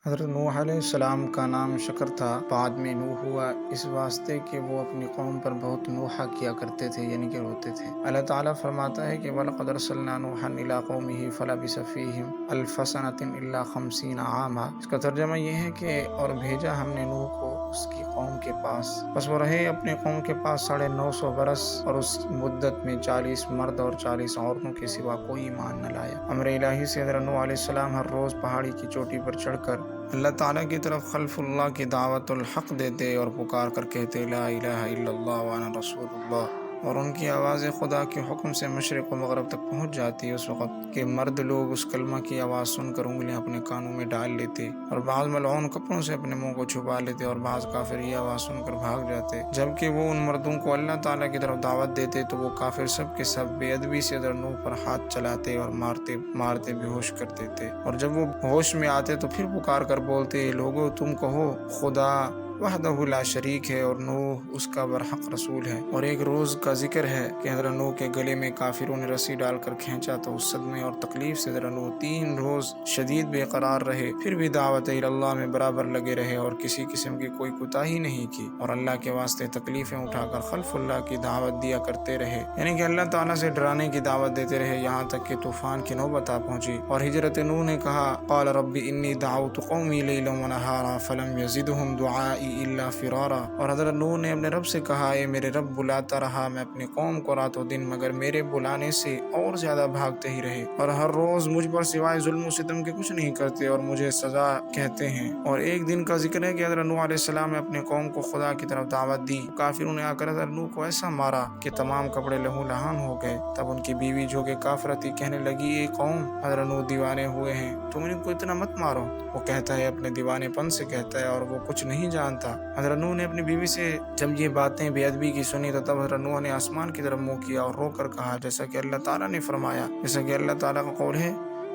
حضرت نوح علیہ السلام کا نام شکر تھا، بعد میں نوح ہوا، اس واسطے کہ وہ اپنی قوم پر بہت نوحہ کیا کرتے تھے، یعنی کہ روتے تھے۔ اللہ تعالیٰ فرماتا ہے کہ وَلَقَدْ أَرْسَلْنَا نُوحًا إِلَىٰ قَوْمِهِ فَلَبِثَ فِيهِمْ أَلْفَ سَنَةٍ إِلَّا 50 عَامًا۔ اس کا ترجمہ یہ ہے کہ اور بھیجا ہم نے نوح کو اس کی قوم کے پاس، بس وہ رہے اپنے قوم کے پاس 950 برس، اور اس مدت میں 40 مرد اور 40 عورتوں کے سوا کوئی ایمان نہ لایا۔ امر الہی سے حضرت نوح علیہ السلام ہر روز پہاڑی کی چوٹی پر چڑھ کر اللہ تعالیٰ کی طرف خلف اللہ کی دعوت الحق دیتے اور پکار کر کہتے لا الہ الا اللہ وانا رسول اللہ، اور ان کی آواز خدا کے حکم سے مشرق و مغرب تک پہنچ جاتی۔ اس وقت کے مرد لوگ اس کلمہ کی آواز سن کر انگلیاں اپنے کانوں میں ڈال لیتے، اور بعض ملعون کپڑوں سے اپنے منہ کو چھپا لیتے، اور بعض کافر یہ آواز سن کر بھاگ جاتے۔ جبکہ وہ ان مردوں کو اللہ تعالیٰ کی طرف دعوت دیتے تو وہ کافر سب کے سب بے ادبی سے حضرت نوح پر ہاتھ چلاتے اور مارتے بے ہوش کر دیتے، اور جب وہ ہوش میں آتے تو پھر پکار کر بولتے لوگو تم کہو خدا وحدہ لا شریک ہے اور نوح اس کا برحق رسول ہے۔ اور ایک روز کا ذکر ہے کہ حضرت نوح کے گلے میں کافروں نے رسی ڈال کر کھینچا تو اس صدمے اور تکلیف سے حضرت نوح 3 روز شدید بے قرار رہے، پھر بھی دعوت اللہ میں برابر لگے رہے اور کسی قسم کی کوئی کوتاہی نہیں کی، اور اللہ کے واسطے تکلیفیں اٹھا کر خلف اللہ کی دعوت دیا کرتے رہے، یعنی کہ اللہ تعالیٰ سے ڈرانے کی دعوت دیتے رہے، یہاں تک کہ طوفان کی نوبت آ پہنچی۔ اور حضرت نوح نے کہا قال رب انی دعوت قومی لیلا ونہارا فلم یزدہم دعائی الا فرارا، اور حضرت نوح نے اپنے رب سے کہا اے میرے رب بلاتا رہا میں اپنی قوم کو رات و دن، مگر میرے بلانے سے اور زیادہ بھاگتے ہی رہے، اور ہر روز مجھ پر سوائے ظلم و ستم کے کچھ نہیں کرتے اور مجھے سزا کہتے ہیں۔ اور ایک دن کا ذکر ہے کہ حضرت نوح علیہ السلام نے اپنی قوم کو خدا کی طرف دعوت دی، کافروں نے آ کر حضرت نوح کو ایسا مارا کہ تمام کپڑے لہو لہان ہو گئے۔ تب ان کی بیوی جو کہ کافرہ تھی کہنے لگی اے قوم حضرت نوح دیوانے ہوئے ہیں، تم ان کو اتنا مت مارو۔ وہ کہتا ہے اپنے دیوانے پن سے کہتا ہے اور وہ کچھ نہیں جانتا۔ حضرت نوح نے اپنی بیوی سے جب یہ باتیں بے ادبی کی سنی تو تب حضرت نوح نے آسمان کی طرف منہ کیا اور رو کر کہا جیسا کہ اللہ تعالیٰ نے فرمایا، جیسا کہ اللہ تعالیٰ کا قول ہے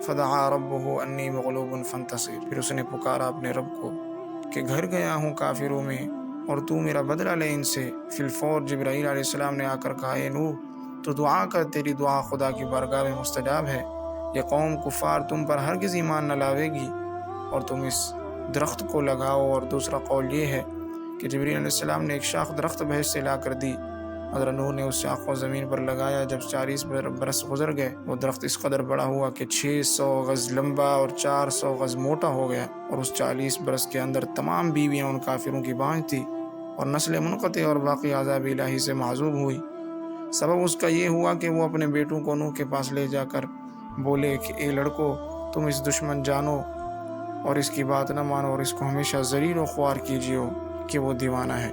فدعا ربہ انی مغلوب فانتصر، پھر اس نے پکارا اپنے رب کو کہ گھر گیا ہوں کافروں میں اور تو میرا بدلہ لے ان سے۔ فی الفور جبرائیل علیہ السلام نے آ کر کہا اے نوح تو دعا کر، تیری دعا خدا کی بارگاہ میں مستجاب ہے، یہ قوم کفار تم پر ہرگز ایمان نہ لاوے گی، اور تم اس درخت کو لگاؤ۔ اور دوسرا قول یہ ہے کہ جبرائیل علیہ السلام نے ایک شاخ درخت بھیج سے لا کر دی، حضرت نوح نے اس شاخ کو زمین پر لگایا، جب 40 برس گزر گئے وہ درخت اس قدر بڑا ہوا کہ 600 گز لمبا اور 400 گز موٹا ہو گیا، اور اس 40 برس کے اندر تمام بیویاں ان کافروں کی بانجھ تھی اور نسل منقطع اور باقی عذاب الہی سے معذوب ہوئی۔ سبب اس کا یہ ہوا کہ وہ اپنے بیٹوں کو نوح کے پاس لے جا کر بولے کہ اے لڑکو تم اس دشمن جانو اور اس کی بات نہ مانو اور اس کو ہمیشہ ذلیل و خوار کیجیے کہ وہ دیوانہ ہے۔